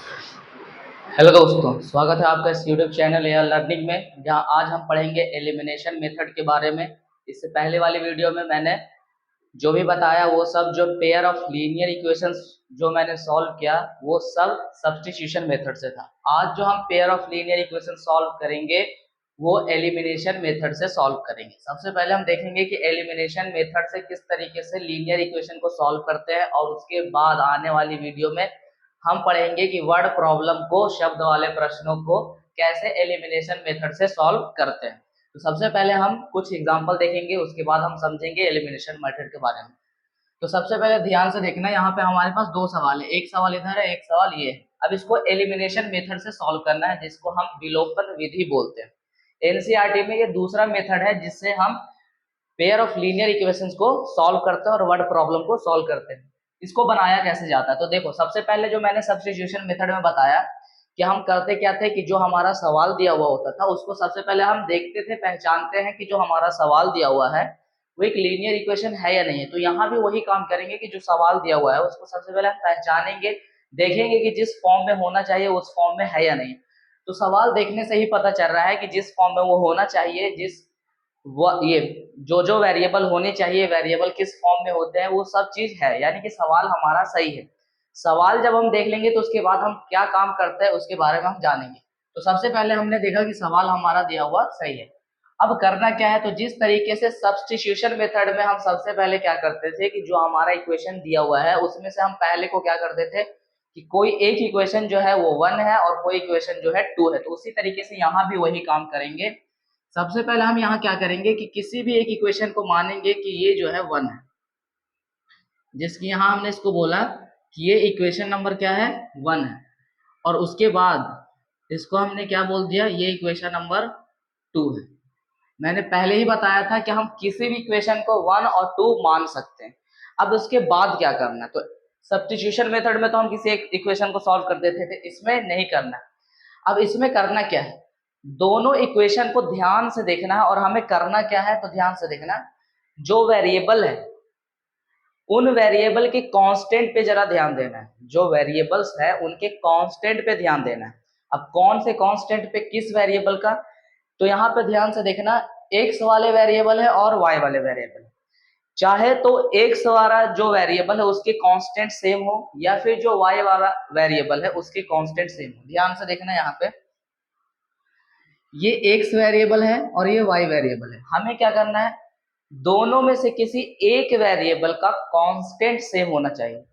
Hello दोस्तों, स्वागत है आपका इस यूट्यूब चैनल एआर लर्निंग में, जहां आज हम पढ़ेंगे एलिमिनेशन मेथड के बारे में। इससे पहले वाली वीडियो में मैंने जो भी बताया वो सब, जो पेयर ऑफ लीनियर इक्वेशंस जो मैंने सॉल्व किया वो सब सब्स्टिट्यूशन मेथड से था। आज जो हम pair of linear equation solve करेंगे वो एलिमिनेशन मेथड से सॉल्व करेंगे। सबसे पहले हम देखेंगे कि एलिमिनेशन मेथड से किस तरीके से लीनियर इक्वेशन को सॉल्व करते हैं, और उसके बाद आने वाली वीडियो में हम पढ़ेंगे कि वर्ड प्रॉब्लम को, शब्द वाले प्रश्नों को कैसे एलिमिनेशन मेथड से सॉल्व करते हैं। तो सबसे पहले हम कुछ एग्जांपल देखेंगे, उसके बाद हम समझेंगे एलिमिनेशन मेथड के बारे में। तो सबसे पहले ध्यान से देखना, यहाँ पे हमारे पास दो सवाल है, एक सवाल इधर है, एक सवाल ये है। अब इसको एलिमिनेशन मेथड से सॉल्व करना है, जिसको हम विलोपन विधि बोलते हैं। एनसीईआरटी में ये दूसरा मेथड है जिससे हम पेयर ऑफ लीनियर इक्वेशंस को सॉल्व करते हैं और वर्ड प्रॉब्लम को सॉल्व करते हैं। इसको बनाया कैसे जाता है, तो देखो, सबसे पहले जो मैंने सब्स्टिट्यूशन मेथड में बताया कि हम करते क्या थे कि जो हमारा सवाल दिया हुआ होता था उसको सबसे पहले हम देखते थे, पहचानते हैं कि जो हमारा सवाल दिया हुआ है वो एक लीनियर इक्वेशन है या नहीं है। तो यहाँ भी वही काम करेंगे कि जो सवाल दिया हुआ है उसको सबसे पहले हम पहचानेंगे, देखेंगे कि जिस फॉर्म में होना चाहिए उस फॉर्म में है या नहीं। तो सवाल देखने से ही पता चल रहा है कि जिस फॉर्म में वो होना चाहिए, जिस वो ये जो जो वेरिएबल होने चाहिए, वेरिएबल किस फॉर्म में होते हैं, वो सब चीज है, यानी कि सवाल हमारा सही है। सवाल जब हम देख लेंगे तो उसके बाद हम क्या काम करते हैं उसके बारे में हम जानेंगे। तो सबसे पहले हमने देखा कि सवाल हमारा दिया हुआ सही है। अब करना क्या है, तो जिस तरीके से सब्स्टिट्यूशन मेथड में हम सबसे पहले क्या करते थे कि जो हमारा इक्वेशन दिया हुआ है उसमें से हम पहले को क्या करते थे कि कोई एक इक्वेशन जो है वो 1 है और कोई इक्वेशन जो है 2 है। तो उसी तरीके से यहाँ भी वही काम करेंगे। सबसे पहले हम यहाँ क्या करेंगे कि किसी भी एक इक्वेशन को मानेंगे कि ये जो है 1 है, जिसकी यहाँ हमने इसको बोला कि ये इक्वेशन नंबर क्या है, 1 है। और उसके बाद इसको हमने क्या बोल दिया, ये इक्वेशन नंबर 2 है। मैंने पहले ही बताया था कि हम किसी भी इक्वेशन को 1 और 2 मान सकते हैं। अब उसके बाद क्या करना है, तो सब्स्टिट्यूशन मेथड में तो हम किसी एक इक्वेशन को सॉल्व कर देते थे, इसमें नहीं करना। अब इसमें करना क्या है, दोनों इक्वेशन को ध्यान से देखना है। और हमें करना क्या है, तो ध्यान से देखना, जो वेरिएबल है उन वेरिएबल के कांस्टेंट पे जरा ध्यान देना है। जो वेरिएबल्स है उनके कांस्टेंट पे ध्यान देना है। अब कौन से कांस्टेंट पे, किस वेरिएबल का, तो यहाँ पे ध्यान से देखना, एक्स वाले वेरिएबल है और वाई वाले वेरिएबल है। चाहे तो एक्स वाला जो वेरिएबल है उसके कांस्टेंट सेम हो, या फिर जो वाई वाला वेरिएबल है उसके कांस्टेंट सेम हो। ध्यान से देखना, यहाँ पे ये एक्स वेरिएबल है और ये वाई वेरिएबल है। हमें क्या करना है, दोनों में से किसी एक वेरिएबल का कांस्टेंट सेम होना चाहिए।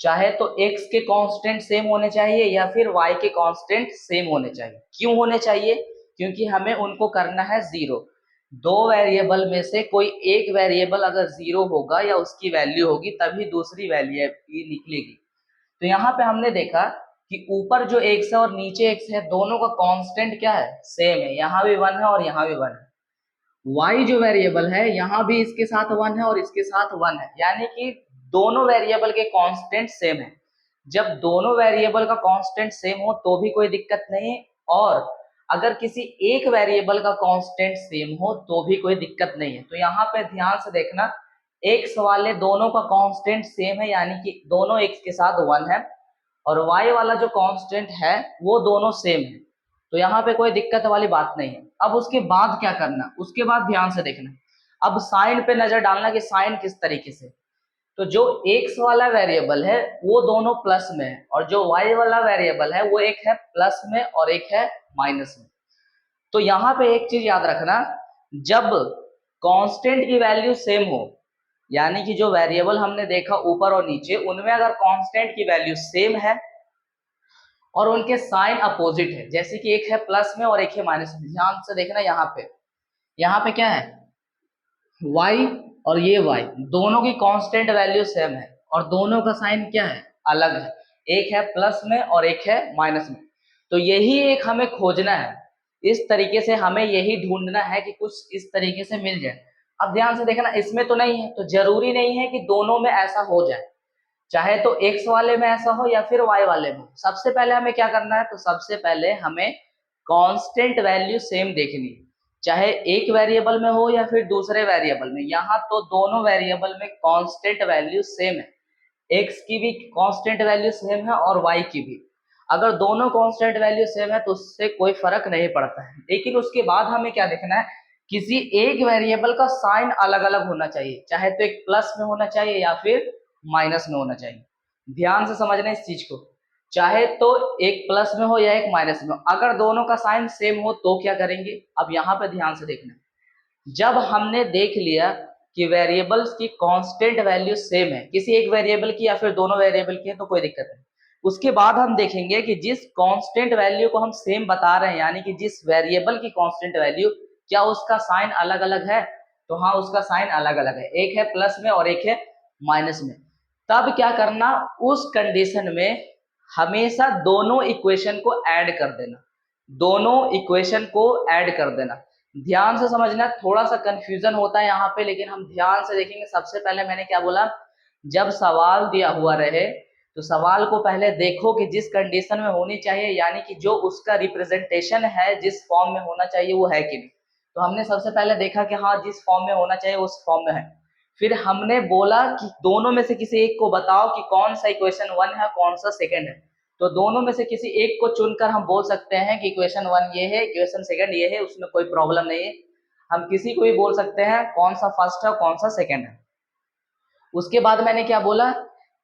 चाहे तो x के कांस्टेंट सेम होने चाहिए या फिर y के कांस्टेंट सेम होने चाहिए। क्यों होने चाहिए, क्योंकि हमें उनको करना है जीरो। दो वेरिएबल में से कोई एक वेरिएबल अगर जीरो होगा या उसकी वैल्यू होगी तभी दूसरी वैल्यू निकलेगी। तो यहाँ पे हमने देखा कि ऊपर जो x है और नीचे x है, दोनों का कांस्टेंट क्या है, सेम है। यहाँ भी 1 है और यहाँ भी 1 है। y जो वेरिएबल है यहाँ भी इसके साथ 1 है और इसके साथ 1 है, यानी कि दोनों वेरिएबल के कांस्टेंट सेम है। जब दोनों वेरिएबल का कांस्टेंट सेम हो तो भी कोई दिक्कत नहीं है, और अगर किसी एक वेरिएबल का कांस्टेंट सेम हो तो भी कोई दिक्कत नहीं है। तो यहाँ पे ध्यान से देखना, एक्स वाले दोनों का कांस्टेंट सेम है, यानी कि दोनों एक्स के साथ 1 है, और वाई वाला जो कांस्टेंट है वो दोनों सेम है। तो यहाँ पे कोई दिक्कत वाली बात नहीं है। अब उसके बाद क्या करना, उसके बाद ध्यान से देखना, अब साइन पे नजर डालना कि साइन किस तरीके से। तो जो x वाला वेरिएबल है वो दोनों प्लस में है, और जो y वाला वेरिएबल है वो एक है प्लस में और एक है माइनस में। तो यहाँ पे एक चीज याद रखना, जब कांस्टेंट की वैल्यू सेम हो, यानी कि जो वेरिएबल हमने देखा ऊपर और नीचे, उनमें अगर कांस्टेंट की वैल्यू सेम है और उनके साइन अपोजिट है, जैसे कि एक है प्लस में और एक है माइनस में, ध्यान से देखना, यहाँ पे क्या है, y और ये y, दोनों की कांस्टेंट वैल्यू सेम है और दोनों का साइन क्या है, अलग है। एक है प्लस में और एक है माइनस में। तो यही एक हमें खोजना है, इस तरीके से हमें यही ढूंढना है कि कुछ इस तरीके से मिल जाए। अब ध्यान से देखना, इसमें तो नहीं है, तो जरूरी नहीं है कि दोनों में ऐसा हो जाए, चाहे तो x वाले में ऐसा हो या फिर y वाले में। सबसे पहले हमें क्या करना है, तो सबसे पहले हमें कांस्टेंट वैल्यू सेम देखनी है, चाहे एक वेरिएबल में हो या फिर दूसरे वेरिएबल में। यहाँ तो दोनों वेरिएबल में कांस्टेंट वैल्यू सेम है, x की भी कांस्टेंट वैल्यू सेम है और y की भी। अगर दोनों कांस्टेंट वैल्यू सेम है तो उससे कोई फर्क नहीं पड़ता है। लेकिन उसके बाद हमें क्या देखना है, किसी एक वेरिएबल का साइन अलग अलग होना चाहिए, चाहे तो एक प्लस में होना चाहिए या फिर माइनस में होना चाहिए। ध्यान से समझना इस चीज को, चाहे तो एक प्लस में हो या एक माइनस में हो, अगर दोनों का साइन सेम हो तो क्या करेंगे। अब यहाँ पे ध्यान से देखना, जब हमने देख लिया कि वेरिएबल्स की कांस्टेंट वैल्यू सेम है, किसी एक वेरिएबल की या फिर दोनों वेरिएबल की है तो कोई दिक्कत नहीं। उसके बाद हम देखेंगे कि जिस कांस्टेंट वैल्यू को हम सेम बता रहे हैं, यानी कि जिस वेरिएबल की कांस्टेंट वैल्यू, क्या उसका साइन अलग अलग है। तो हाँ, उसका साइन अलग अलग है, एक है प्लस में और एक है माइनस में। तब क्या करना, उस कंडीशन में हमेशा दोनों इक्वेशन को ऐड कर देना, दोनों इक्वेशन को ऐड कर देना। ध्यान से समझना, थोड़ा सा कंफ्यूजन होता है यहाँ पे, लेकिन हम ध्यान से देखेंगे। सबसे पहले मैंने क्या बोला, जब सवाल दिया हुआ रहे तो सवाल को पहले देखो कि जिस कंडीशन में होनी चाहिए, यानी कि जो उसका रिप्रेजेंटेशन है जिस फॉर्म में होना चाहिए वो है कि नहीं। तो हमने सबसे पहले देखा कि हाँ, जिस फॉर्म में होना चाहिए उस फॉर्म में है। फिर हमने बोला कि दोनों में से किसी एक को बताओ कि कौन सा इक्वेशन 1 है कौन सा सेकंड है। तो दोनों में से किसी एक को चुनकर हम बोल सकते हैं कि इक्वेशन 1 ये है, इक्वेशन सेकंड ये है, उसमें कोई प्रॉब्लम नहीं है। हम किसी को भी बोल सकते हैं कौन सा फर्स्ट है कौन सा सेकंड है। उसके बाद मैंने क्या बोला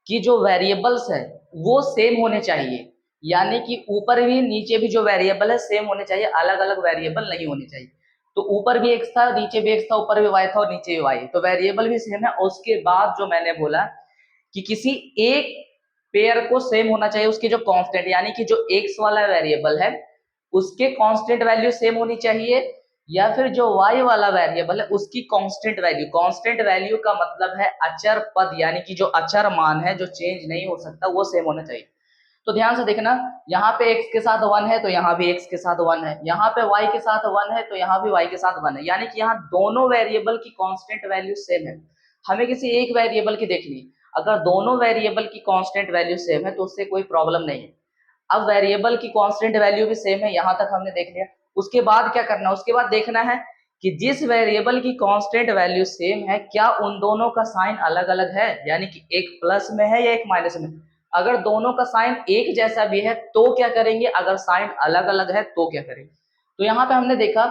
कि जो वेरिएबल्स है वो सेम होने चाहिए, यानी कि ऊपर भी नीचे भी जो वेरिएबल है सेम होने चाहिए, अलग अलग वेरिएबल नहीं होने चाहिए। तो ऊपर भी एक्स था, नीचे भी एक्स था, ऊपर भी वाई था और नीचे भी वाई, तो वेरिएबल भी सेम है। और उसके बाद जो मैंने बोला कि किसी एक पेयर को सेम होना चाहिए, उसके जो कांस्टेंट, यानी कि जो एक्स वाला वेरिएबल है उसके कांस्टेंट वैल्यू सेम होनी चाहिए, या फिर जो वाई वाला वेरिएबल है उसकी कांस्टेंट वैल्यू। कांस्टेंट वैल्यू का मतलब है अचर पद, यानी कि जो अचर मान है जो चेंज नहीं हो सकता वो सेम होना चाहिए। तो ध्यान से देखना, यहाँ पे x के साथ 1 है तो यहाँ भी x के साथ 1 है, यहाँ पे y के साथ 1 है तो यहाँ भी y के साथ 1 है, यानी कि यहाँ दोनों वेरिएबल की कांस्टेंट वैल्यू सेम है। हमें किसी एक वेरिएबल की देखनी, अगर दोनों वेरिएबल की कांस्टेंट वैल्यू सेम है तो उससे कोई प्रॉब्लम नहीं है। अब वेरिएबल की कांस्टेंट वैल्यू भी सेम है, यहाँ तक हमने देख लिया। उसके बाद क्या करना है, उसके बाद देखना है कि जिस वेरिएबल की कांस्टेंट वैल्यू सेम है क्या उन दोनों का साइन अलग अलग है, यानी कि एक प्लस में है या एक माइनस में। अगर दोनों का साइन एक जैसा भी है तो क्या करेंगे, अगर साइन अलग अलग है तो क्या करेंगे। तो यहाँ पे हमने देखा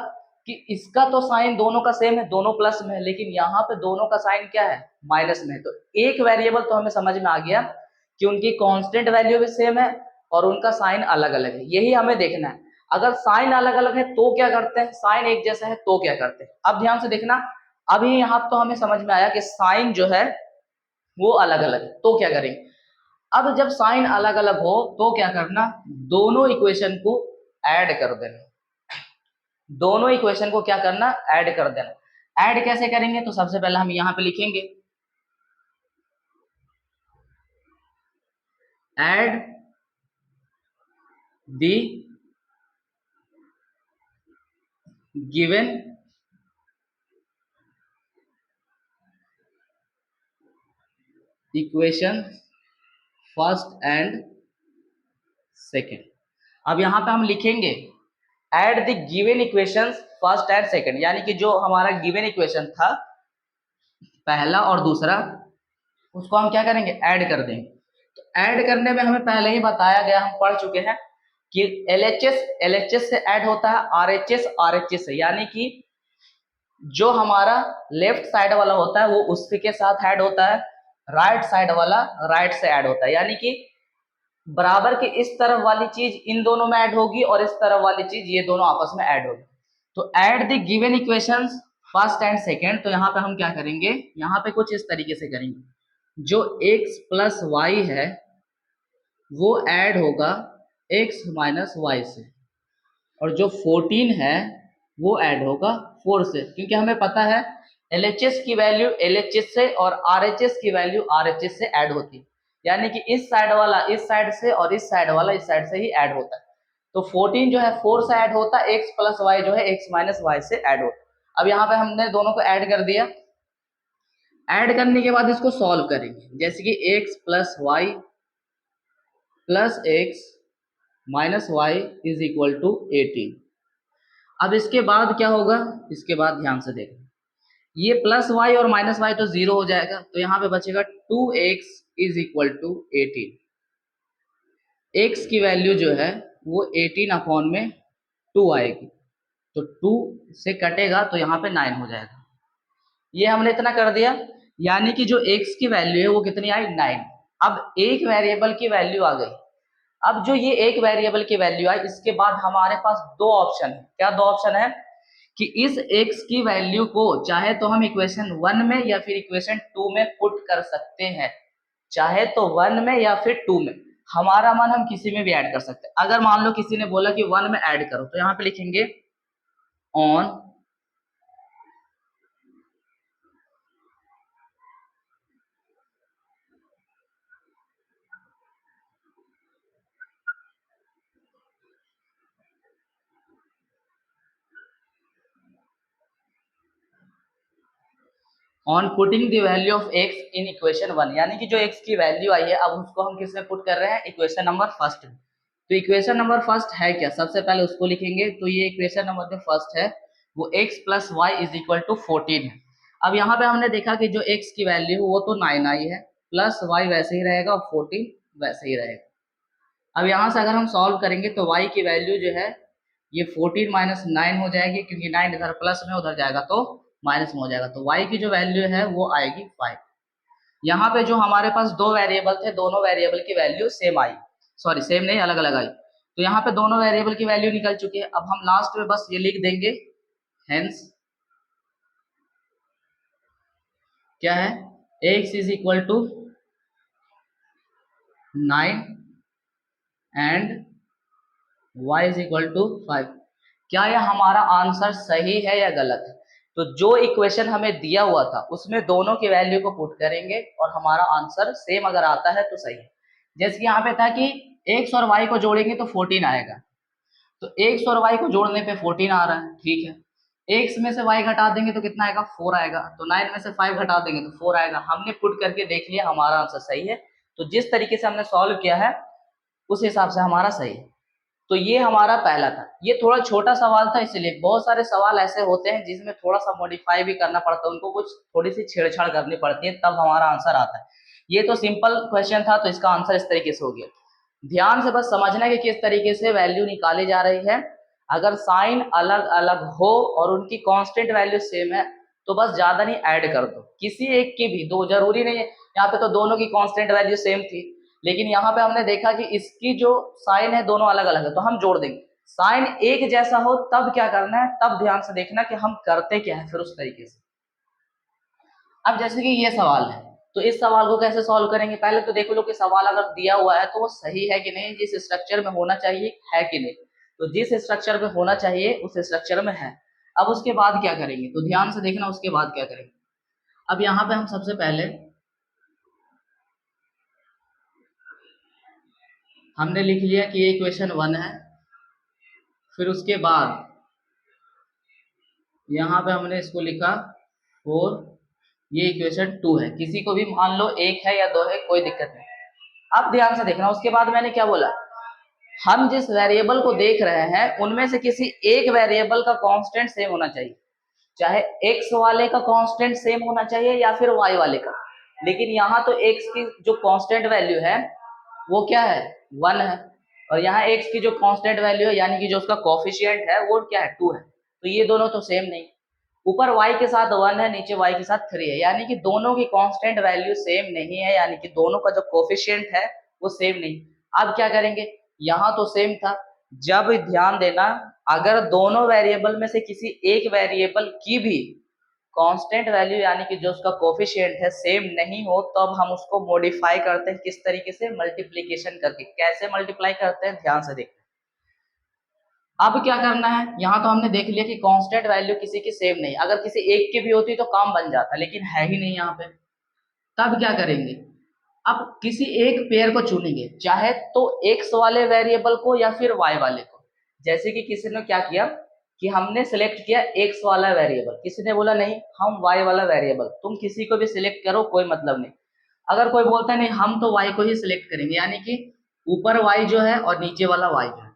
कि इसका तो साइन दोनों का सेम है, दोनों प्लस में है, लेकिन यहाँ पे दोनों का साइन क्या है, माइनस में है। तो एक वेरिएबल तो हमें समझ में आ गया कि उनकी कांस्टेंट वैल्यू भी सेम है और उनका साइन अलग अलग है, यही हमें देखना है। अगर साइन अलग अलग है तो क्या करते हैं, साइन एक जैसा है तो क्या करते हैं। अब ध्यान से देखना, अभी यहाँ तो हमें समझ में आया कि साइन जो है वो अलग अलग है तो क्या करेंगे। अब जब साइन अलग अलग हो तो क्या करना, दोनों इक्वेशन को ऐड कर देना, दोनों इक्वेशन को क्या करना, ऐड कर देना। ऐड कैसे करेंगे, तो सबसे पहले हम यहाँ पे लिखेंगे add the given equation first and second. अब यहाँ पे हम लिखेंगे add the given equations first and second, यानी कि जो हमारा गिवन इक्वेशन था पहला और दूसरा उसको हम क्या करेंगे, ऐड कर देंगे। तो ऐड करने में हमें पहले ही बताया गया, हम पढ़ चुके हैं कि एलएचएस से ऐड होता है आरएचएस से, यानी कि जो हमारा लेफ्ट साइड वाला होता है वो उसके साथ ऐड होता है, राइट साइड वाला राइट से ऐड होता है, यानी कि बराबर के इस तरफ वाली चीज इन दोनों में ऐड होगी और इस तरफ वाली चीज ये दोनों आपस में ऐड होगी। तो add the given equations first and second, तो यहाँ पे हम क्या करेंगे, यहाँ पे कुछ इस तरीके से करेंगे, जो x प्लस वाई है वो ऐड होगा x माइनस वाई से, और जो 14 है वो ऐड होगा 4 से, क्योंकि हमें पता है एलएचएस की वैल्यू एलएचएस से और आरएचएस की वैल्यू आरएचएस से ऐड होती है, यानी कि इस साइड वाला इस साइड से और इस साइड वाला इस साइड से ही ऐड होता है। तो 14 जो है 4 से ऐड होता है, x प्लस वाई जो है x माइनस वाई से ऐड होता है। अब यहाँ पे हमने दोनों को ऐड कर दिया, ऐड करने के बाद इसको सॉल्व करेंगे, जैसे कि x plus y plus x minus y is equal to 18। अब इसके बाद क्या होगा, इसके बाद ध्यान से देखना, ये प्लस वाई और माइनस वाई तो जीरो हो जाएगा, तो यहाँ पे बचेगा 2x is equal to 18। x की वैल्यू जो है वो 18 अपॉन में 2 आएगी, तो 2 से कटेगा तो यहाँ पे 9 हो जाएगा। ये हमने इतना कर दिया, यानी कि जो x की वैल्यू है वो कितनी आई 9। अब एक वेरिएबल की वैल्यू आ गई। अब जो ये एक वेरिएबल की वैल्यू आई, इसके बाद हमारे पास दो ऑप्शन है। क्या दो ऑप्शन है? कि इस x की वैल्यू को चाहे तो हम इक्वेशन 1 में या फिर इक्वेशन 2 में पुट कर सकते हैं, चाहे तो 1 में या फिर 2 में, हमारा मन हम किसी में भी ऐड कर सकते हैं। अगर मान लो किसी ने बोला कि 1 में ऐड करो, तो यहाँ पे लिखेंगे on on putting the value of x in equation 1, यानी कि जो x की वैल्यू आई है अब उसको हम किस में पुट कर रहे हैं, इक्वेशन नंबर फर्स्ट में। तो इक्वेशन नंबर फर्स्ट है क्या, सबसे पहले उसको लिखेंगे। तो ये इक्वेशन नंबर जो फर्स्ट है वो x plus y is equal to 14 है। अब यहाँ पे हमने देखा कि जो x की वैल्यू वो तो 9 आई है, प्लस y वैसे ही रहेगा और 14 वैसे ही रहेगा। अब यहाँ से अगर हम सॉल्व करेंगे तो y की वैल्यू जो है ये 14 माइनस 9 हो जाएगी, क्योंकि 9 इधर प्लस में उधर जाएगा तो माइनस में हो जाएगा। तो y की जो वैल्यू है वो आएगी 5। यहाँ पे जो हमारे पास दो वेरिएबल थे, दोनों वेरिएबल की वैल्यू सेम आई, सॉरी सेम नहीं, अलग अलग आई। तो यहाँ पे दोनों वेरिएबल की वैल्यू निकल चुकी है। अब हम लास्ट में बस ये लिख देंगे, हेंस क्या है, x is equal to 9 and y is equal to 5। क्या यह हमारा आंसर सही है या गलत है? तो जो इक्वेशन हमें दिया हुआ था उसमें दोनों की वैल्यू को पुट करेंगे और हमारा आंसर सेम अगर आता है तो सही है। जैसे कि यहाँ पे था कि x और y को जोड़ेंगे तो 14 आएगा, तो x और y को जोड़ने पे 14 आ रहा है, ठीक है। x में से y घटा देंगे तो कितना आएगा, 4 आएगा। तो 9 में से 5 घटा देंगे तो 4 आएगा। हमने पुट करके देख लिया, हमारा आंसर सही है। तो जिस तरीके से हमने सॉल्व किया है उस हिसाब से हमारा सही है। तो ये हमारा पहला था। ये थोड़ा छोटा सवाल था, इसलिए बहुत सारे सवाल ऐसे होते हैं जिसमें थोड़ा सा मॉडिफाई भी करना पड़ता है, उनको कुछ थोड़ी सी छेड़छाड़ करनी पड़ती है, तब हमारा आंसर आता है। ये तो सिंपल क्वेश्चन था, तो इसका आंसर इस तरीके से हो गया। ध्यान से बस समझना कि किस तरीके से वैल्यू निकाली जा रही है। अगर साइन अलग अलग हो और उनकी कांस्टेंट वैल्यू सेम है तो बस ज्यादा नहीं ऐड कर दो, किसी एक की भी, दो जरूरी नहीं है। यहाँ पे तो दोनों की कांस्टेंट वैल्यू सेम थी, लेकिन यहाँ पे हमने देखा कि इसकी जो साइन है दोनों अलग अलग है, तो हम जोड़ देंगे। साइन एक जैसा हो तब क्या करना है, तब ध्यान से देखना कि हम करते क्या है फिर उस तरीके से। अब जैसे कि ये सवाल है, तो इस सवाल को कैसे सॉल्व करेंगे, पहले तो देख लो कि सवाल अगर दिया हुआ है तो वो सही है कि नहीं, जिस स्ट्रक्चर में होना चाहिए है कि नहीं। तो जिस स्ट्रक्चर में होना चाहिए उस स्ट्रक्चर में है। अब उसके बाद क्या करेंगे, तो ध्यान से देखना उसके बाद क्या करेंगे। अब यहाँ पे हम सबसे पहले हमने लिख लिया कि ये इक्वेशन 1 है, फिर उसके बाद यहाँ पे हमने इसको लिखा 4, ये इक्वेशन 2 है। किसी को भी मान लो एक है या दो है, कोई दिक्कत नहीं। अब ध्यान से देखना उसके बाद मैंने क्या बोला, हम जिस वेरिएबल को देख रहे हैं उनमें से किसी एक वेरिएबल का कांस्टेंट सेम होना चाहिए, चाहे x वाले का कांस्टेंट सेम होना चाहिए या फिर y वाले का। लेकिन यहाँ तो x की जो कांस्टेंट वैल्यू है वो क्या है, 1 है, और यहाँ x की जो कांस्टेंट वैल्यू है यानी कि जो उसका कोफिशिएंट है वो क्या है, 2 है। तो ये दोनों तो सेम नहीं, ऊपर y के साथ 1 है, नीचे y के साथ 3 है, यानी कि दोनों की कांस्टेंट वैल्यू सेम नहीं है, यानी कि दोनों का जो कोफिशिएंट है वो सेम नहीं। अब क्या करेंगे, यहाँ तो सेम था, जब ध्यान देना अगर दोनों वेरिएबल में से किसी एक वेरिएबल की भी कांस्टेंट वैल्यू यानी कि जो उसका कोफिशिएंट है सेम नहीं हो, तब तो हम उसको मॉडिफाई करते हैं, किस तरीके से, मल्टीप्लीकेशन करके। कैसे मल्टीप्लाई करते हैं, ध्यान से देखते हैं। अब क्या करना है, यहाँ तो हमने देख लिया कि कांस्टेंट वैल्यू किसी की सेम नहीं, अगर किसी एक की भी होती तो काम बन जाता, लेकिन है ही नहीं यहाँ पे। तब क्या करेंगे, अब किसी एक पेयर को चुनेंगे, चाहे तो एक्स वाले वेरिएबल को या फिर वाई वाले को। जैसे कि किसी ने क्या किया कि हमने सिलेक्ट किया एक्स वाला वेरिएबल, किसी ने बोला नहीं हम वाई वाला वेरिएबल। तुम किसी को भी सिलेक्ट करो, कोई मतलब नहीं। अगर कोई बोलता है नहीं हम तो वाई को ही सिलेक्ट करेंगे, यानी कि ऊपर वाई जो है और नीचे वाला वाई जो है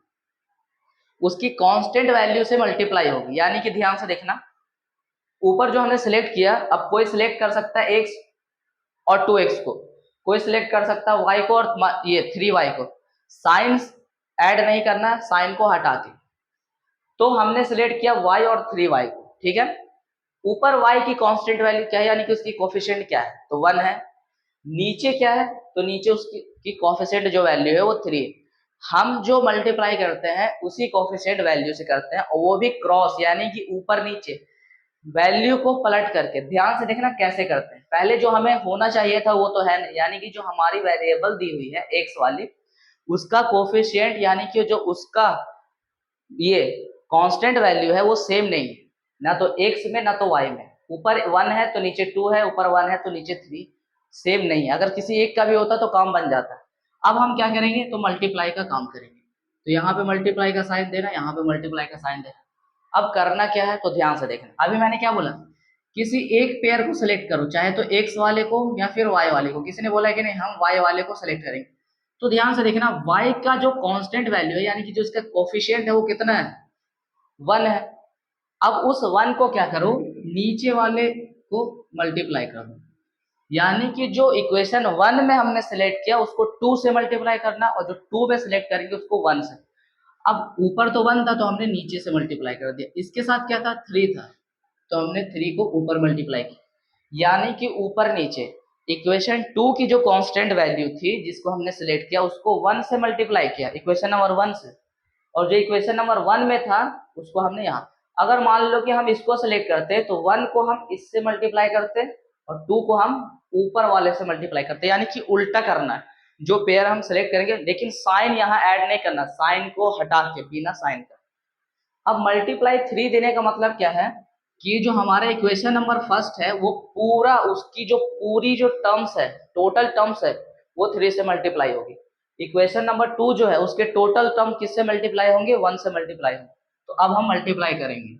उसकी कांस्टेंट वैल्यू से मल्टीप्लाई होगी। यानी कि ध्यान से देखना, ऊपर जो हमने सिलेक्ट किया, अब कोई सिलेक्ट कर सकता है x और 2x को, कोई सिलेक्ट कर सकता है y को और ये 3y को। साइन ऐड नहीं करना, साइन को हटा के। तो हमने सिलेक्ट किया y और 3y को, ठीक है। ऊपर y की कांस्टेंट वैल्यू क्या है, यानी कि उसकी कोफिशिएंट क्या है, तो 1 है। नीचे क्या है, तो नीचे उसकी कोफिशिएंट जो वैल्यू है वो 3 है। हम जो मल्टीप्लाई करते हैं उसी कोफिशिएंट वैल्यू से करते हैं, और वो भी क्रॉस, यानी कि ऊपर नीचे वैल्यू को पलट करके। ध्यान से देखना कैसे करते हैं। पहले जो हमें होना चाहिए था वो तो है नहीं, यानी कि जो हमारी वेरिएबल दी हुई है x वाली, उसका कोफिशिएंट यानी कि जो उसका ये कांस्टेंट वैल्यू है वो सेम नहीं है, ना तो x में ना तो y में। ऊपर 1 है तो नीचे 2 है, ऊपर 1 है तो नीचे 3, सेम नहीं है। अगर किसी एक का भी होता तो काम बन जाता। अब हम क्या करेंगे, तो मल्टीप्लाई का काम करेंगे। तो यहाँ पे मल्टीप्लाई का साइन देना, यहाँ पे मल्टीप्लाई का साइन देना। अब करना क्या है, तो ध्यान से देखना। अभी मैंने क्या बोला, किसी एक पेयर को सिलेक्ट करो, चाहे तो x वाले को या फिर y वाले को। किसी ने बोला है कि नहीं हम y वाले को सिलेक्ट करेंगे, तो ध्यान से देखना y का जो कांस्टेंट वैल्यू है, यानी कि जो इसका कोफिशिएंट है वो कितना है, 1 है। अब उस 1 को क्या करो, नीचे वाले को मल्टीप्लाई करो, यानी कि जो इक्वेशन 1 में हमने सिलेक्ट किया उसको 2 से मल्टीप्लाई करना, और जो 2 में सिलेक्ट करेंगे उसको 1 से। अब ऊपर तो 1 था तो हमने नीचे से मल्टीप्लाई कर दिया। इसके साथ क्या था, 3 था, तो हमने 3 को ऊपर मल्टीप्लाई किया, यानी कि ऊपर नीचे इक्वेशन 2 की जो कांस्टेंट वैल्यू थी जिसको हमने सिलेक्ट किया उसको 1 से मल्टीप्लाई किया, इक्वेशन नंबर 1 से। और जो इक्वेशन नंबर 1 में था उसको हमने यहाँ, अगर मान लो कि हम इसको सिलेक्ट करते तो 1 को हम इससे मल्टीप्लाई करते और 2 को हम ऊपर वाले से मल्टीप्लाई करते, यानी कि उल्टा करना है। जो पेयर हम सिलेक्ट करेंगे, लेकिन साइन यहाँ ऐड नहीं करना, साइन को हटा के, बिना साइन का। अब मल्टीप्लाई 3 देने का मतलब क्या है, कि जो हमारा इक्वेशन नंबर फर्स्ट है वो पूरा, उसकी जो पूरी जो टर्म्स है, टोटल टर्म्स है, वो 3 से मल्टीप्लाई होगी। इक्वेशन नंबर 2 जो है उसके टोटल टर्म किससे मल्टीप्लाई होंगे, 1 से मल्टीप्लाई होंगे। तो अब हम मल्टीप्लाई करेंगे,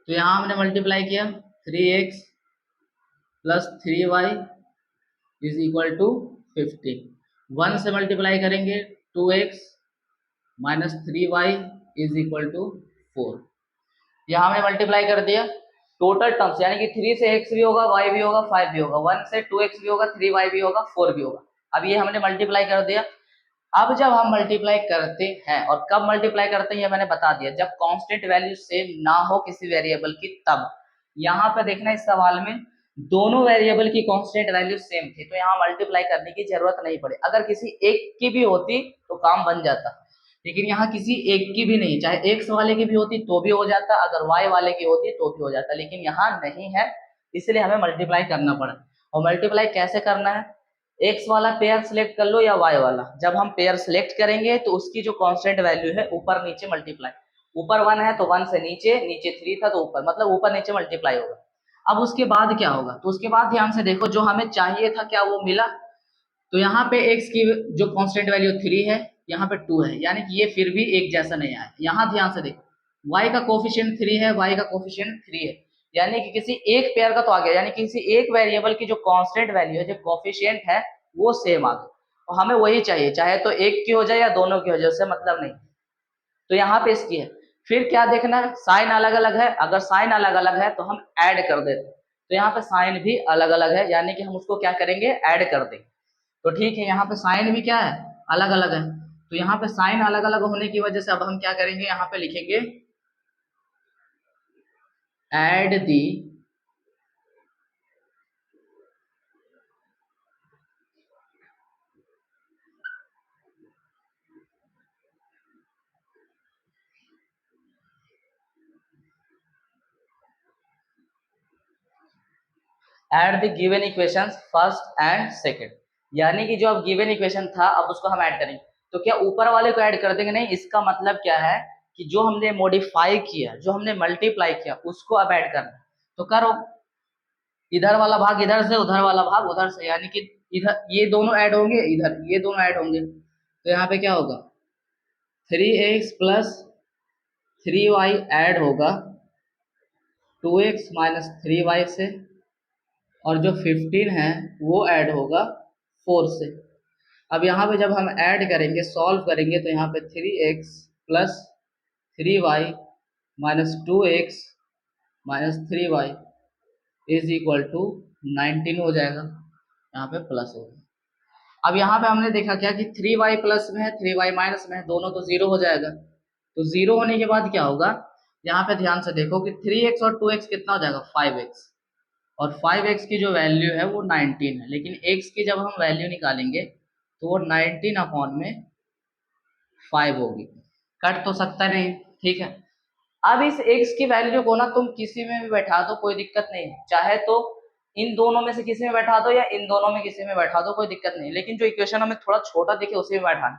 तो यहाँ हमने मल्टीप्लाई किया 3x plus 3y is equal to 15। 1 से मल्टीप्लाई करेंगे 2x minus 3y is equal to 4। यहाँ हमने मल्टीप्लाई कर दिया टोटल टर्म्स, यानी कि 3 से x भी होगा, y भी होगा, 5 भी होगा, 1 से 2x भी होगा, 3y भी होगा, 4 भी होगा। अब ये हमने मल्टीप्लाई कर दिया। अब जब हम मल्टीप्लाई करते हैं, और कब मल्टीप्लाई करते हैं ये मैंने बता दिया, जब कांस्टेंट वैल्यू सेम ना हो किसी वेरिएबल की तब। यहाँ पे देखना इस सवाल में दोनों वेरिएबल की कांस्टेंट वैल्यू सेम थी, तो यहाँ मल्टीप्लाई करने की जरूरत नहीं पड़ी। अगर किसी एक की भी होती तो काम बन जाता, लेकिन यहाँ किसी एक की भी नहीं, चाहे x वाले की भी होती तो भी हो जाता, अगर y वाले की होती तो भी हो जाता, लेकिन यहाँ नहीं है, इसलिए हमें मल्टीप्लाई करना पड़ा। और मल्टीप्लाई कैसे करना है, x वाला पेयर सिलेक्ट कर लो या y वाला। जब हम पेयर सिलेक्ट करेंगे तो उसकी जो कांस्टेंट वैल्यू है ऊपर नीचे मल्टीप्लाई, ऊपर 1 है तो 1 से नीचे, नीचे 3 था तो ऊपर, मतलब ऊपर नीचे मल्टीप्लाई होगा। अब उसके बाद क्या होगा, तो उसके बाद ध्यान से देखो, जो हमें चाहिए था क्या वो मिला। तो यहाँ पे x की जो कांस्टेंट वैल्यू 3 है, यहाँ पे 2 है, यानी कि ये फिर भी एक जैसा नहीं आया। यहाँ ध्यान से देखो y का कोफिशिएंट 3 है, y का कोफिशिएंट 3 है, यानी कि किसी एक पेयर का तो आ गया, यानी कि किसी एक वेरिएबल की जो कांस्टेंट वैल्यू है, जो कोफिशिएंट है वो सेम आ गया। और हमें वही चाहिए, चाहे तो एक की हो जाए या दोनों की हो जाए, उससे मतलब नहीं। तो यहाँ पे इसकी है। फिर क्या देखना है, साइन अलग अलग है, अगर साइन अलग अलग है तो हम ऐड कर देते हैं। तो यहाँ पे साइन भी अलग अलग है, यानी कि हम उसको क्या करेंगे, ऐड कर देंगे। तो ठीक है, यहाँ पे साइन भी क्या है, अलग अलग है। तो यहाँ पे साइन अलग अलग होने की वजह से अब हम क्या करेंगे, यहाँ पे लिखेंगे add the add the given equations first and second, यानी कि जो अब गिवन इक्वेशन था अब उसको हम ऐड करेंगे। तो क्या ऊपर वाले को ऐड कर देंगे, नहीं। इसका मतलब क्या है कि जो हमने मॉडिफाई किया, जो हमने मल्टीप्लाई किया, उसको अब ऐड करना। तो करो, इधर वाला भाग इधर से, उधर वाला भाग उधर से, यानी कि इधर ये दोनों ऐड होंगे, इधर ये दोनों ऐड होंगे। तो यहाँ पे क्या होगा, 3x प्लस 3y ऐड होगा 2x माइनस 3y से, और जो 15 है वो ऐड होगा 4 से। अब यहाँ पे जब हम ऐड करेंगे, सॉल्व करेंगे, तो यहाँ पे 3x plus 3y minus 2x minus 3y is equal to 19 हो जाएगा, यहाँ पे प्लस होगा। अब यहाँ पे हमने देखा क्या कि 3y प्लस में है 3y माइनस में है, दोनों तो जीरो हो जाएगा। तो जीरो होने के बाद क्या होगा, यहाँ पे ध्यान से देखो कि 3x और 2x कितना हो जाएगा 5x, और 5x की जो वैल्यू है वो 19 है, लेकिन x की जब हम वैल्यू निकालेंगे तो वो 19 अपॉन में 5 होगी, कट तो सकता नहीं, ठीक है। अब इस x की वैल्यू को ना तुम किसी में भी बैठा दो कोई दिक्कत नहीं है, चाहे तो इन दोनों में से किसी में बैठा दो या इन दोनों में किसी में बैठा दो, कोई दिक्कत नहीं, लेकिन जो इक्वेशन हमें थोड़ा छोटा दिखे उसी में बैठाना।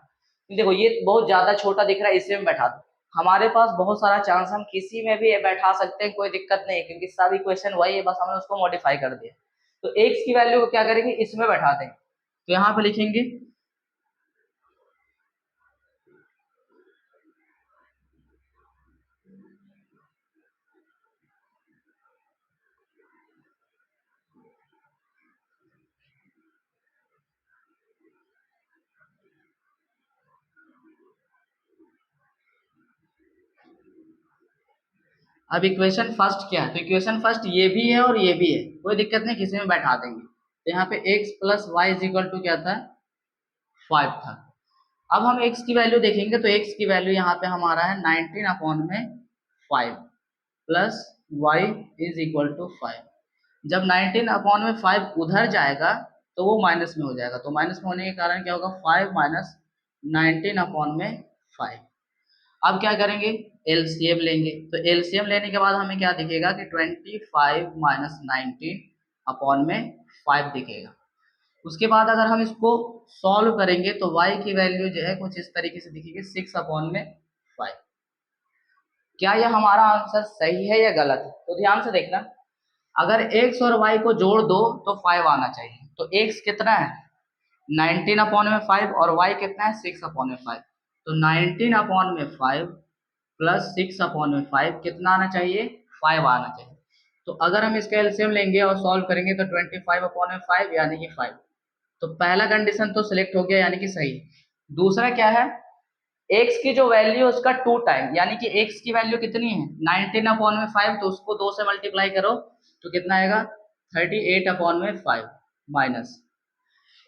देखो ये बहुत ज्यादा छोटा दिख रहा है, इसी में बैठा दो, हमारे पास बहुत सारा चांस, हम किसी में भी बैठा सकते हैं, कोई दिक्कत नहीं है, क्योंकि सब इक्वेशन वही है, बस हमने उसको मॉडिफाई कर दिया। तो x की वैल्यू को क्या करेंगे, इसमें बैठा देंगे, तो यहाँ पे लिखेंगे अब इक्वेशन फर्स्ट क्या है, तो इक्वेशन फर्स्ट ये भी है और ये भी है, कोई दिक्कत नहीं, किसी में बैठा देंगे। तो यहाँ पे x plus y is equal to क्या था 5 था। अब हम x की वैल्यू देखेंगे तो x की वैल्यू यहाँ पे हमारा है 19 अपॉन में 5 plus y is equal to 5। जब 19 अपॉन में 5 उधर जाएगा तो वो माइनस में हो जाएगा, तो माइनस में होने के कारण क्या होगा 5 माइनस 19 अपॉन में 5। अब क्या करेंगे, एलसीएम लेंगे, तो एलसीएम लेने के बाद हमें क्या दिखेगा कि 25 माइनस 19 अपॉन में 5 दिखेगा। उसके बाद अगर हम इसको सॉल्व करेंगे तो y की वैल्यू जो है कुछ इस तरीके से दिखेगी 6 अपॉन में 5। क्या यह हमारा आंसर सही है या गलत है, तो ध्यान से देखना, अगर x और y को जोड़ दो तो 5 आना चाहिए, तो x कितना है 19 अपॉन में 5 और y कितना है 6 अपॉन में 5, तो 19 अपॉन में 5 प्लस 6 अपॉन में 5 कितना आना चाहिए 5 आना चाहिए। तो अगर हम इसका एलसीएम लेंगे और सॉल्व करेंगे तो 25 अपॉन में 5 यानी कि 5, तो पहला कंडीशन तो सिलेक्ट हो गया यानी कि सही। दूसरा क्या है, x की जो वैल्यू है उसका 2 टाइम, यानी कि x की वैल्यू कितनी है 19 अपॉन में 5, तो उसको 2 से मल्टीप्लाई करो तो कितना आएगा 38 अपॉन में 5 माइनस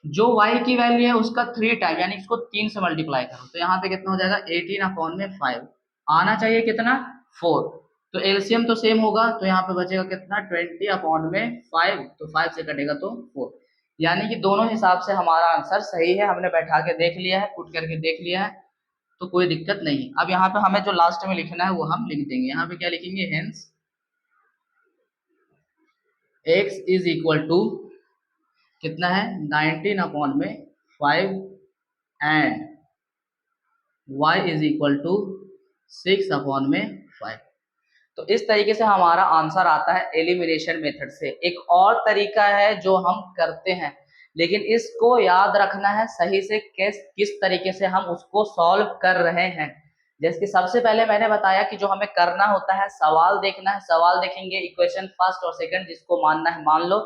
जो y की वैल्यू है उसका 3 टाइम, यानी इसको 3 से मल्टीप्लाई करो, तो यहाँ पे कितना हो जाएगा 18 अपॉन में 5, आना चाहिए कितना 4। तो एलसीएम तो सेम होगा, तो यहाँ पे बचेगा कितना 20 अपॉन में 5, तो 5 से कटेगा तो 4, यानी कि दोनों हिसाब से हमारा आंसर सही है, हमने बैठा के देख लिया है, पुट करके देख लिया है, तो कोई दिक्कत नहीं। अब यहाँ पे हमें जो लास्ट में लिखना है वो हम लिख देंगे, यहाँ पे क्या लिखेंगे, hence x is equal to कितना है 19 अपॉन में 5 and y is equal to 6 upon में 5। तो इस तरीके से हमारा आंसर आता है एलिमिनेशन मेथड से। एक और तरीका है जो हम करते हैं, लेकिन इसको याद रखना है सही से किस तरीके से हम उसको सॉल्व कर रहे हैं। जैसे कि सबसे पहले मैंने बताया कि जो हमें करना होता है सवाल देखना है, सवाल देखेंगे, इक्वेशन फर्स्ट और सेकंड जिसको मानना है मान लो,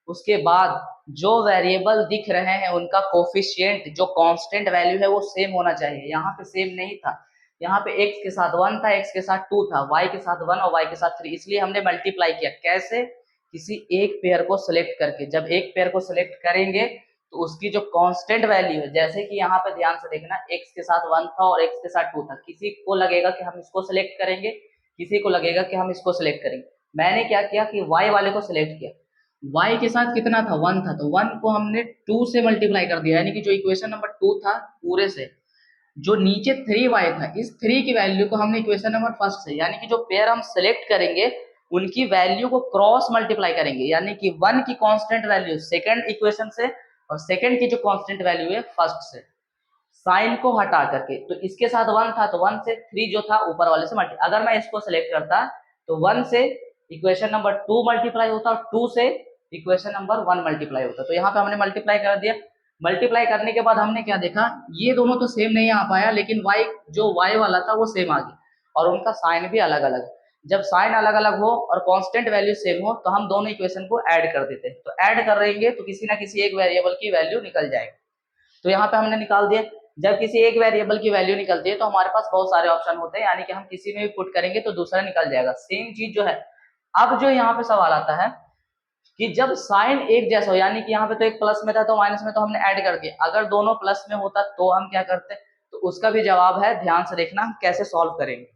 उसके बाद जो वेरिएबल दिख रहे हैं उनका कोफिशिएंट जो कांस्टेंट वैल्यू है वो सेम होना चाहिए, यहाँ पे सेम नहीं था, यहाँ पे x के साथ 1 था, x के साथ 2 था, y के साथ 1 और y के साथ 3, इसलिए हमने मल्टीप्लाई किया, कैसे, किसी एक पेयर को सिलेक्ट करके। जब एक पेयर को सिलेक्ट करेंगे तो उसकी जो कांस्टेंट वैल्यू है, जैसे कि यहाँ पे ध्यान से देखना, x के साथ 1 था और x के साथ 2 था, किसी को लगेगा कि हम इसको सिलेक्ट करेंगे, किसी को लगेगा कि हम इसको सिलेक्ट करेंगे। मैंने क्या किया कि y वाले को सिलेक्ट किया, y के साथ कितना था 1 था, तो 1 को हमने 2 से मल्टीप्लाई कर दिया, यानी कि जो इक्वेशन नंबर 2 था पूरे से, जो नीचे 3y था इस 3 की वैल्यू को हमने इक्वेशन नंबर फर्स्ट से, यानी कि जो पेयर हम सिलेक्ट करेंगे उनकी वैल्यू को क्रॉस मल्टीप्लाई करेंगे, यानी कि 1 की कांस्टेंट वैल्यू सेकंड इक्वेशन से और सेकंड की जो कांस्टेंट वैल्यू है फर्स्ट से, साइन को हटा करके, तो इसके साथ 1 था तो 1 से 3 जो था ऊपर वाले से मल्टीप्लाई, अगर मैं इसको सिलेक्ट करता तो 1 से इक्वेशन नंबर 2 मल्टीप्लाई होता और 2 से इक्वेशन नंबर 1 मल्टीप्लाई होता। तो यहाँ पे हमने मल्टीप्लाई कर दिया, मल्टीप्लाई करने के बाद हमने क्या देखा, ये दोनों तो सेम नहीं आ पाया, लेकिन y जो y वाला था वो सेम आ गया और उनका साइन भी अलग अलग। जब साइन अलग अलग हो और कांस्टेंट वैल्यू सेम हो तो हम दोनों इक्वेशन को ऐड कर देते हैं, तो ऐड कर रहेंगे तो किसी ना किसी एक वेरिएबल की वैल्यू निकल जाएगी। तो यहाँ पे हमने निकाल दिया, जब किसी एक वेरिएबल की वैल्यू निकलती है तो हमारे पास बहुत सारे ऑप्शन होते हैं, यानी कि हम किसी में भी पुट करेंगे तो दूसरा निकल जाएगा, सेम चीज जो है। अब जो यहाँ पे सवाल आता है कि जब साइन एक जैसा हो, यानी कि यहाँ पे तो एक प्लस में था तो माइनस में तो हमने ऐड कर दिया, अगर दोनों प्लस में होता तो हम क्या करते, तो उसका भी जवाब है, ध्यान से देखना हम कैसे सॉल्व करेंगे।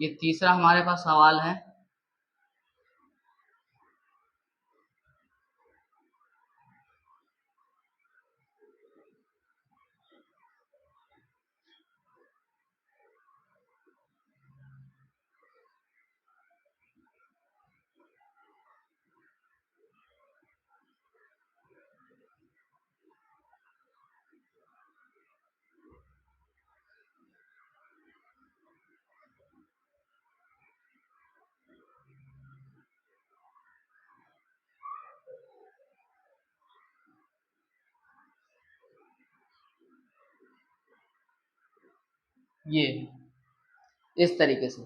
ये तीसरा हमारे पास सवाल है। ये इस तरीके से।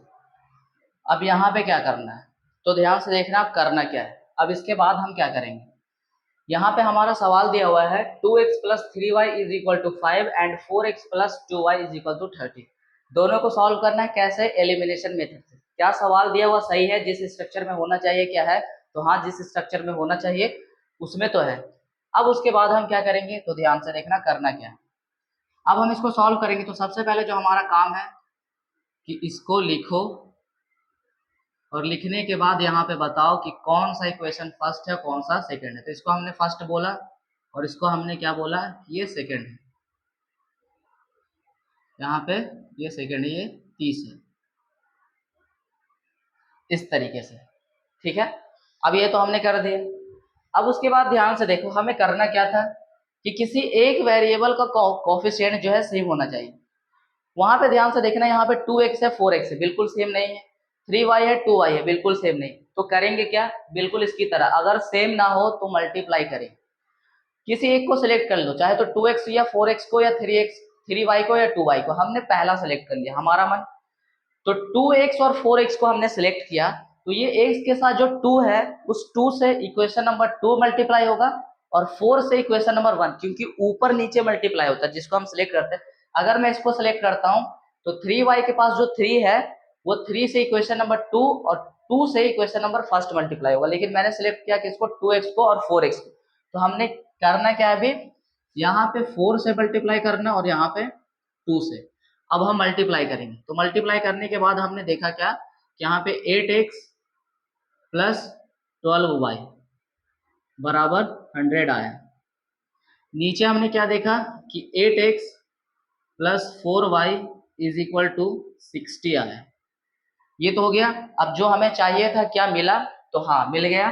अब यहाँ पे क्या करना है, तो ध्यान से देखना आप करना क्या है। अब इसके बाद हम क्या करेंगे, यहाँ पे हमारा सवाल दिया हुआ है 2x plus 3y is equal to 5 and 4x plus 2y is equal to 30। दोनों को सॉल्व करना है कैसे, एलिमिनेशन मेथड से। क्या सवाल दिया हुआ सही है, जिस स्ट्रक्चर में होना चाहिए क्या है, तो हाँ जिस स्ट्रक्चर में होना चाहिए उसमें तो है। अब उसके बाद हम क्या करेंगे, तो ध्यान से देखना करना क्या है। अब हम इसको सॉल्व करेंगे, तो सबसे पहले जो हमारा काम है कि इसको लिखो और लिखने के बाद यहाँ पे बताओ कि कौन सा इक्वेशन फर्स्ट है कौन सा सेकंड है। तो इसको हमने फर्स्ट बोला और इसको हमने क्या बोला, ये सेकंड है, यहाँ पे ये सेकंड है, ये 30 है, इस तरीके से। ठीक है, अब ये तो हमने कर दिया। अब उसके बाद ध्यान से देखो हमें करना क्या था कि किसी एक वेरिएबल का कोफिशिएंट जो है सेम होना चाहिए। वहां पे ध्यान से देखना, यहाँ पे 2x है 4x है, बिल्कुल सेम नहीं है। 3y है 2y है, बिल्कुल सेम नहीं। तो करेंगे क्या, बिल्कुल इसकी तरह, अगर सेम ना हो तो मल्टीप्लाई करें। किसी एक को सिलेक्ट कर लो, चाहे तो 2x या 4x को या 3y को या 2y को। हमने पहला सेलेक्ट कर लिया हमारा मन, तो 2x और 4x को हमने सिलेक्ट किया, तो ये x के साथ जो 2 है उस 2 से इक्वेशन नंबर 2 मल्टीप्लाई होगा और 4 से इक्वेशन नंबर 1, क्योंकि ऊपर नीचे मल्टीप्लाई होता है जिसको हम सिलेक्ट करते हैं। अगर मैं इसको सिलेक्ट करता हूं तो 3y के पास जो 3 है वो 3 से इक्वेशन नंबर 2 और 2 से इक्वेशन नंबर फर्स्ट मल्टीप्लाई होगा, लेकिन मैंने सिलेक्ट किया कि इसको 2x को और 4x को। तो हमने करना क्या है, अभी यहाँ पे 4 से मल्टीप्लाई करना और यहाँ पे 2 से। अब हम मल्टीप्लाई करेंगे, तो मल्टीप्लाई करने के बाद हमने देखा क्या कि यहाँ पे 8x प्लस 12y बराबर 100 आया। नीचे हमने क्या देखा कि 8x plus 4y is equal to 60 आया। ये तो हो गया। अब जो हमें चाहिए था क्या मिला, तो हाँ मिल गया।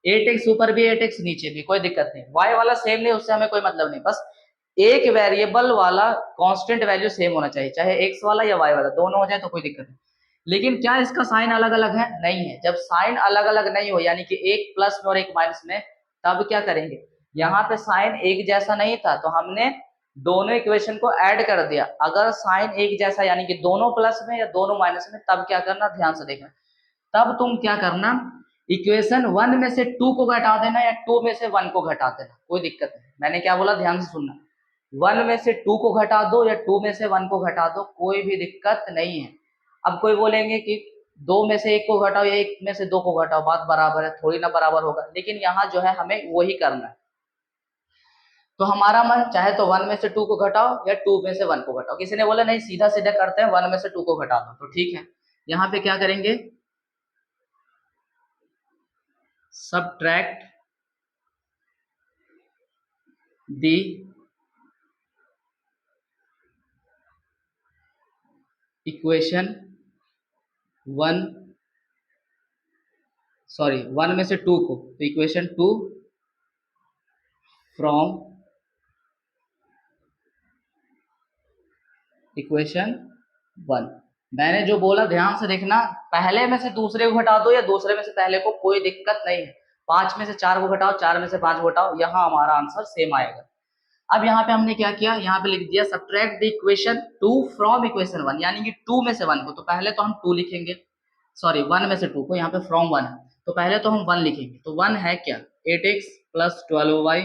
8x ऊपर भी 8x नीचे भी, कोई दिक्कत नहीं। y वाला सेम नहीं, उससे हमें कोई मतलब नहीं, बस एक वेरिएबल वाला कांस्टेंट वैल्यू सेम होना चाहिए, चाहे x वाला या y वाला, दोनों हो जाए तो कोई दिक्कत नहीं। लेकिन क्या इसका साइन अलग अलग है, नहीं है। जब साइन अलग अलग नहीं हो, यानी कि एक प्लस में और एक माइनस में, तब क्या करेंगे, यहाँ पे साइन एक जैसा नहीं था तो हमने दोनों इक्वेशन को ऐड कर दिया। अगर साइन एक जैसा यानी कि दोनों प्लस में या दोनों माइनस में, तब क्या करना, ध्यान से देखना। तब तुम क्या करना, इक्वेशन 1 में से 2 को घटा देना या 2 में से 1 को घटा देना, कोई दिक्कत नहीं। मैंने क्या बोला, ध्यान से सुनना। 1 में से 2 को घटा दो या 2 में से 1 को घटा दो, कोई भी दिक्कत नहीं है। अब कोई बोलेंगे कि 2 में से 1 को घटाओ या 1 में से 2 को घटाओ, बात बराबर है, थोड़ी ना बराबर होगा, लेकिन यहाँ जो है हमें वही करना है। तो हमारा मन चाहे तो 1 में से 2 को घटाओ या 2 में से 1 को घटाओ। किसी ने बोला नहीं सीधा सीधा करते हैं, 1 में से 2 को घटा दो, तो ठीक है। यहाँ पे क्या करेंगे, सबट्रैक्ट दी इक्वेशन 1 में से 2 को, तो इक्वेशन 2 फ्रॉम इक्वेशन 1। मैंने जो बोला ध्यान से देखना, पहले में से दूसरे को घटा दो या दूसरे में से पहले को, कोई दिक्कत नहीं है। 5 में से 4 को घटाओ, 4 में से 5 को घटाओ, यहाँ हमारा आंसर सेम आएगा। अब यहाँ पे हमने क्या किया, यहाँ पे लिख दिया subtract the equation 2 from equation 1, यानी कि 2 में से 1 को, तो पहले तो हम 2 लिखेंगे, सॉरी 1 में से 2 को, यहाँ पे फ्रॉम 1 है तो पहले तो हम 1 लिखेंगे। तो 1 है क्या, 8x प्लस 12y।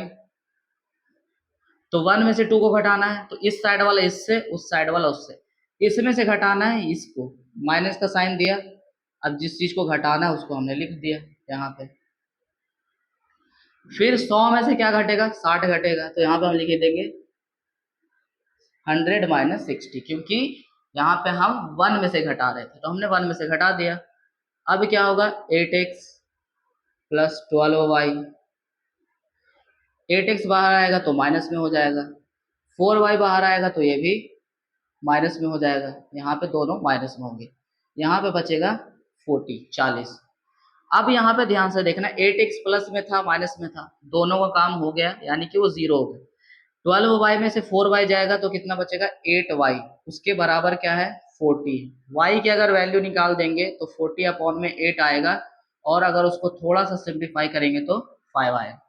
तो 1 में से 2 को घटाना है, तो इस साइड वाला इससे, उस साइड वाला उससे, इसमें से घटाना है इसको, माइनस का साइन दिया। अब जिस चीज को घटाना है उसको हमने लिख दिया यहाँ पे। फिर 100 में से क्या घटेगा, 60 घटेगा, तो यहाँ पे हम लिख देंगे 100 माइनस 60, क्योंकि यहाँ पे हम 1 में से घटा रहे थे तो हमने 1 में से घटा दिया। अब क्या होगा, 8x प्लस 12y, 8x बाहर आएगा तो माइनस में हो जाएगा, 4y बाहर आएगा तो ये भी माइनस में हो जाएगा, यहाँ पे दोनों माइनस में होंगे, यहाँ पे बचेगा 40। अब यहाँ पे ध्यान से देखना, 8x प्लस में था माइनस में था, दोनों का काम हो गया, यानी कि वो 0 हो गया। 12y में से 4y जाएगा तो कितना बचेगा, 8y, उसके बराबर क्या है, 40। y की अगर वैल्यू निकाल देंगे तो 40 अपॉन में 8 आएगा, और अगर उसको थोड़ा सा सिंप्लीफाई करेंगे तो 5 आएगा।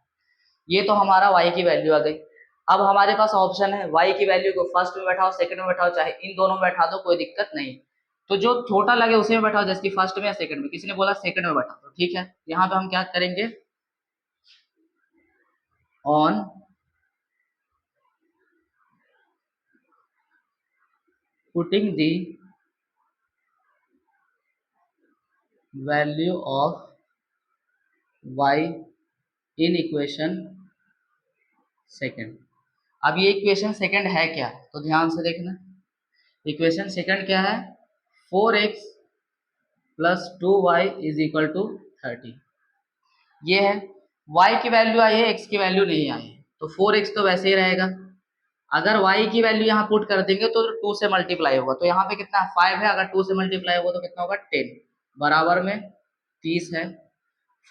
ये तो हमारा y की वैल्यू आ गई। अब हमारे पास ऑप्शन है, y की वैल्यू को फर्स्ट में बैठाओ, सेकंड में बैठाओ, चाहे इन दोनों में बैठा दो, कोई दिक्कत नहीं। तो जो छोटा लगे उसी में बैठाओ, जैसे कि फर्स्ट में या सेकंड में, किसी ने बोला सेकंड में बैठाओ तो ठीक है। यहाँ पे हम क्या करेंगे, on putting the value of y in equation second. अब ये इक्वेशन सेकंड है क्या, तो ध्यान से देखना, इक्वेशन सेकंड क्या है, 4x plus 2y is equal to 30। ये है, y की वैल्यू आई है, x की वैल्यू नहीं आई है, तो 4x तो वैसे ही रहेगा। अगर y की वैल्यू यहाँ पुट कर देंगे तो 2 से मल्टीप्लाई होगा, तो यहाँ पे कितना 5 है, अगर 2 से मल्टीप्लाई होगा तो कितना होगा 10, बराबर में 30 है।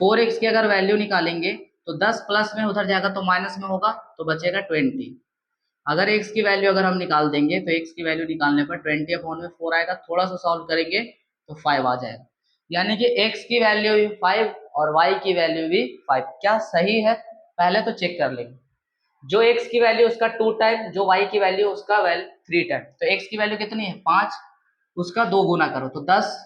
4x की अगर वैल्यू निकालेंगे तो 10 प्लस में उधर जाएगा तो माइनस में होगा, तो बचेगा 20। अगर x की वैल्यू अगर हम निकाल देंगे तो x की वैल्यू निकालने पर 20 अपॉन में 4 आएगा, थोड़ा सा सॉल्व करेंगे तो 5 आ जाएगा, यानी कि x की वैल्यू भी 5 और y की वैल्यू भी 5। क्या सही है, पहले तो चेक कर लेंगे, जो x की वैल्यू उसका 2 टाइम, जो y की वैल्यू उसका 3 टाइम, तो x की वैल्यू कितनी है 5, उसका 2 गुना करो तो 10,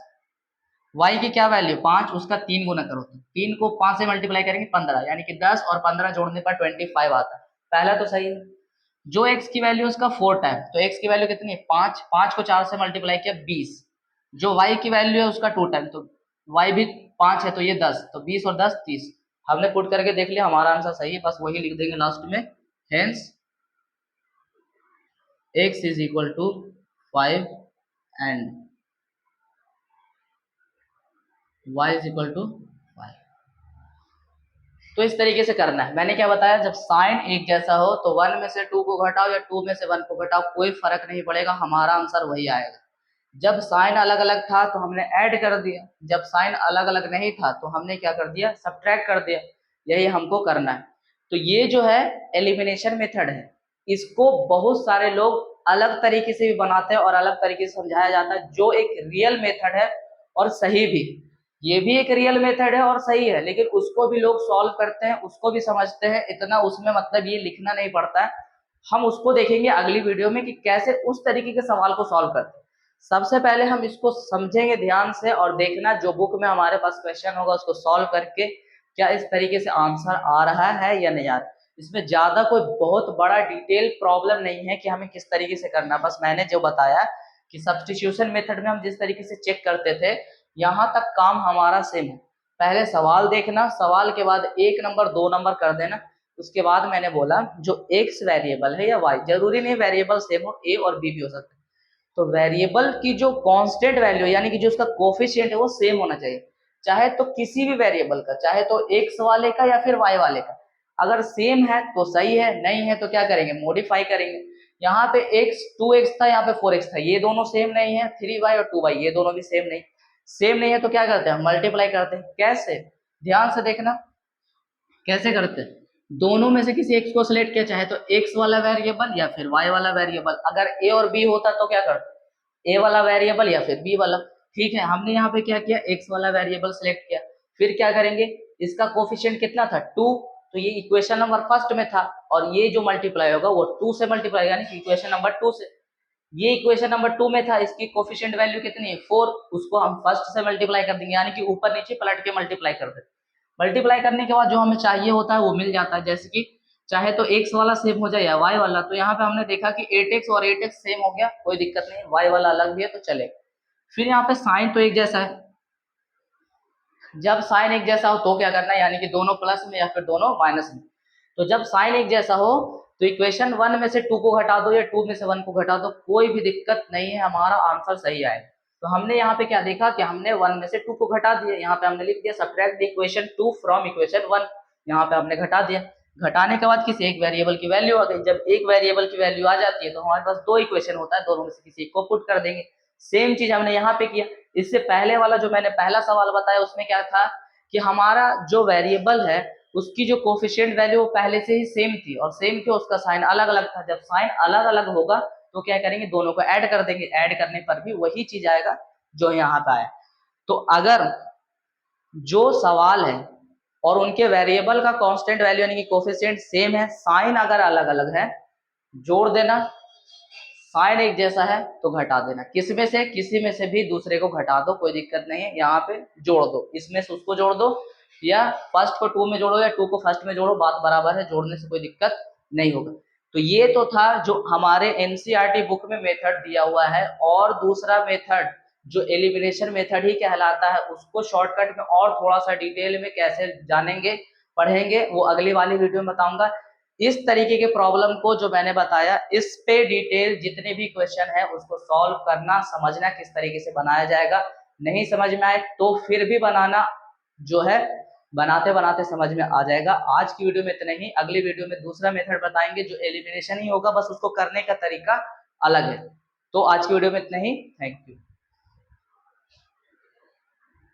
y की क्या वैल्यू 5, उसका 3 गुना करो तो 3 को 5 से मल्टीप्लाई करेंगे 15, यानी कि 10 और 15 जोड़ने पर 25 आता है, पहला तो सही है। जो x की वैल्यू उसका 4 टाइम, तो x की वैल्यू कितनी है 5, 5 को 4 से मल्टीप्लाई किया 20। जो y की वैल्यू है उसका 2 टाइम, तो y भी 5 है तो ये 10, तो 20 और 10 30। हमने पुट करके देख लिया, हमारा आंसर सही है, बस वही लिख देंगे लास्ट में, hence x is equal to 5 and y is equal to 5। तो इस तरीके से करना है। मैंने क्या बताया, जब साइन एक जैसा हो तो 1 में से 2 को घटाओ या 2 में से 1 को घटाओ, कोई फर्क नहीं पड़ेगा, हमारा आंसर वही आएगा। जब साइन अलग अलग था तो हमने ऐड कर दिया, जब साइन अलग अलग नहीं था तो हमने क्या कर दिया, सब्ट्रैक्ट कर दिया। यही हमको करना है। तो ये जो है एलिमिनेशन मेथड है, इसको बहुत सारे लोग अलग तरीके से भी बनाते हैं और अलग तरीके से समझाया जाता है, जो एक रियल मेथड है और सही भी। ये भी एक रियल मेथड है और सही है, लेकिन उसको भी लोग सॉल्व करते हैं, उसको भी समझते हैं, इतना उसमें मतलब ये लिखना नहीं पड़ता है। हम उसको देखेंगे अगली वीडियो में कि कैसे उस तरीके के सवाल को सॉल्व करते हैं। सबसे पहले हम इसको समझेंगे ध्यान से, और देखना जो बुक में हमारे पास क्वेश्चन होगा उसको सॉल्व करके क्या इस तरीके से आंसर आ रहा है या नहीं आ रहा। इसमें ज्यादा कोई बहुत बड़ा डिटेल प्रॉब्लम नहीं है कि हमें किस तरीके से करना, बस मैंने जो बताया कि सब्स्टिट्यूशन मेथड में हम जिस तरीके से चेक करते थे, यहाँ तक काम हमारा सेम है। पहले सवाल देखना, सवाल के बाद 1 नंबर 2 नंबर कर देना, उसके बाद मैंने बोला जो x वेरिएबल है या y, जरूरी नहीं वेरिएबल सेम हो, a और b भी हो सकता है, तो वेरिएबल की जो कांस्टेंट वैल्यू यानी कि जो उसका कोफिशिएंट है वो सेम होना चाहिए, चाहे तो किसी भी वेरिएबल का, चाहे तो x वाले का या फिर y वाले का। अगर सेम है तो सही है, नहीं है तो क्या करेंगे, मॉडिफाई करेंगे। यहाँ पे x 2x था, यहाँ पे 4x था, ये दोनों सेम नहीं है, 3y और 2y ये दोनों भी सेम नहीं है तो क्या करते हैं, मल्टीप्लाई करते हैं। कैसे, ध्यान से देखना कैसे करते हैं। दोनों में से किसी x को सिलेक्ट किया, चाहे तो x वाला वेरिएबल या फिर y वाला वेरिएबल। अगर a और b होता तो क्या करते, a वाला वेरिएबल या फिर b वाला। ठीक है, हमने यहाँ पे क्या किया, x वाला वेरिएबल सिलेक्ट किया, फिर क्या करेंगे, इसका कोफिशिएंट कितना था 2, तो ये इक्वेशन नंबर फर्स्ट में था, और ये जो मल्टीप्लाई होगा वो 2 से मल्टीप्लाई, यानी कि इक्वेशन नंबर 2 से। ये इक्वेशन नंबर 2 में था, इसकी कोफिशिएंट वैल्यू कितनी है 4, उसको हम फर्स्ट से मल्टीप्लाई कर देंगे, यानी कि ऊपर नीचे पलट के मल्टीप्लाई कर देंगे। मल्टीप्लाई करने के बाद जो हमें चाहिए होता है वो मिल जाता है, जैसे कि चाहे तो x वाला सेम हो जाए या y वाला। तो यहाँ पे हमने देखा कि 8x और 8x सेम हो गया, कोई दिक्कत नहीं, y वाला अलग भी है तो चलेगा। फिर यहाँ पे साइन तो एक जैसा है, जब साइन एक जैसा हो तो क्या करना है, यानी कि दोनों प्लस में या फिर दोनों माइनस में। तो जब साइन एक जैसा हो तो इक्वेशन 1 में से 2 को घटा दो या 2 में से 1 को घटा दो, कोई भी दिक्कत नहीं है, हमारा आंसर सही आएगा। तो हमने यहाँ पे क्या देखा कि हमने 1 में से 2 को घटा दिया, यहाँ पे हमने लिख दिया subtract the equation 2 from equation 1, यहाँ पे हमने घटा दिया। घटाने के बाद किसी एक वेरिएबल की वैल्यू आ गई, जब एक वेरिएबल की वैल्यू आ जाती है तो हमारे पास 2 इक्वेशन होता है, दोनों में से किसी को पुट कर देंगे। सेम चीज हमने यहाँ पे किया। इससे पहले वाला जो मैंने पहला सवाल बताया उसमें क्या था कि हमारा जो वेरिएबल है उसकी जो कोफिशिएंट वैल्यू वो पहले से ही सेम थी, और सेम थी उसका साइन अलग अलग था। जब साइन अलग अलग होगा तो क्या करेंगे, दोनों को ऐड कर देंगे, ऐड करने पर भी वही चीज आएगा जो यहाँ पे आया। तो अगर जो सवाल है और उनके वेरिएबल का कांस्टेंट वैल्यू यानी कि कोफिशिएंट सेम है, साइन अगर अलग अलग है जोड़ देना, साइन एक जैसा है तो घटा देना, किसमें से किसी में से भी दूसरे को घटा दो, कोई दिक्कत नहीं है। यहाँ पे जोड़ दो, इसमें से उसको जोड़ दो, या फर्स्ट को 2 में जोड़ो या 2 को फर्स्ट में जोड़ो, बात बराबर है, जोड़ने से कोई दिक्कत नहीं होगा। तो ये तो था जो हमारे एनसीईआरटी बुक में मेथड दिया हुआ है। और दूसरा मेथड जो एलिमिनेशन मेथड ही कहलाता है, उसको शॉर्टकट में और थोड़ा सा डिटेल में कैसे जानेंगे पढ़ेंगे वो अगली वाली वीडियो में बताऊंगा। इस तरीके के प्रॉब्लम को जो मैंने बताया, इस पे डिटेल जितने भी क्वेश्चन है उसको सॉल्व करना, समझना किस तरीके से बनाया जाएगा। नहीं समझ में आए तो फिर भी बनाना, जो है बनाते बनाते समझ में आ जाएगा। आज की वीडियो में इतना ही, अगली वीडियो में दूसरा मेथड बताएंगे जो एलिमिनेशन ही होगा, बस उसको करने का तरीका अलग है। तो आज की वीडियो में इतना ही, थैंक यू।